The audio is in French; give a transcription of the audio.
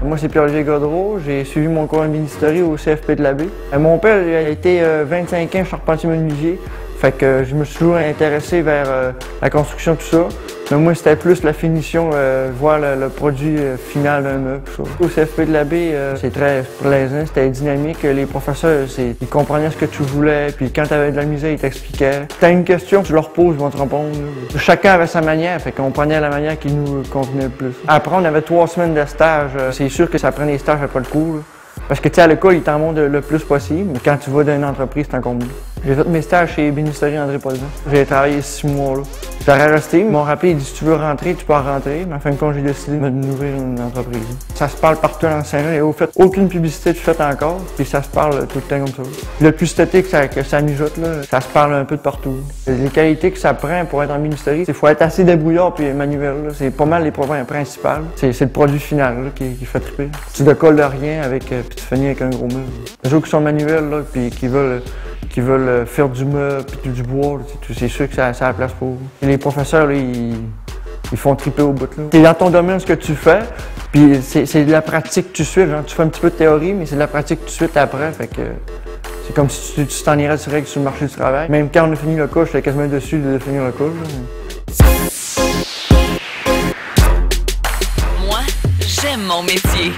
Moi, c'est Pierre-Olivier Godreau. J'ai suivi mon cours en ébénisterie au CFP de l'Abbé. Mon père il a été 25 ans charpentier menuisier. Fait que je me suis toujours intéressé vers la construction, tout ça. Mais moi, c'était plus la finition, voir le produit final d'un meuble. Tout ça. Au CFP de l'Abbé, c'est très plaisant, c'était dynamique. Les professeurs, ils comprenaient ce que tu voulais, puis quand tu avais de la misère, ils t'expliquaient. Si tu as une question, tu leur poses, ils vont te répondre. Chacun avait sa manière, fait qu'on prenait la manière qui nous convenait le plus. Après, on avait 3 semaines de stage. C'est sûr que ça prenait des stages après le cours. Là. Parce que tu sais, à l'école, ils t'en montrent le plus possible, mais quand tu vas dans une entreprise, c'est encore mieux. J'ai fait mes stages chez Ébénisterie André Paulin. J'ai travaillé 6 mois là. J'aurais resté, ils m'ont rappelé, ils disent si tu veux rentrer, tu peux rentrer. Mais en fin de compte, j'ai décidé d'ouvrir une entreprise. Ça se parle partout en Saint-Jean, et au fait, aucune publicité tu fais encore, puis ça se parle tout le temps comme ça. Le plus statique que ça mijote, là, ça se parle un peu de partout. Les qualités que ça prend pour être en ébénisterie, il faut être assez débrouillard puis manuel. C'est pas mal les problèmes principaux. C'est le produit final là, qui fait triper. Tu décolles de rien avec, puis tu finis avec un gros meuble. Les gens qui sont manuels, là, puis qui veulent faire du meuble puis du bois, c'est sûr que ça a la place pour vous. Et les professeurs, là, ils font triper au bout. C'est dans ton domaine ce que tu fais, puis c'est de la pratique que tu suis. Hein. Tu fais un petit peu de théorie, mais c'est de la pratique que tu suis après. Fait que c'est comme si tu t'en irais direct sur le marché du travail. Même quand on a fini le cours, j'étais quasiment dessus de finir le cours. Moi, j'aime mon métier.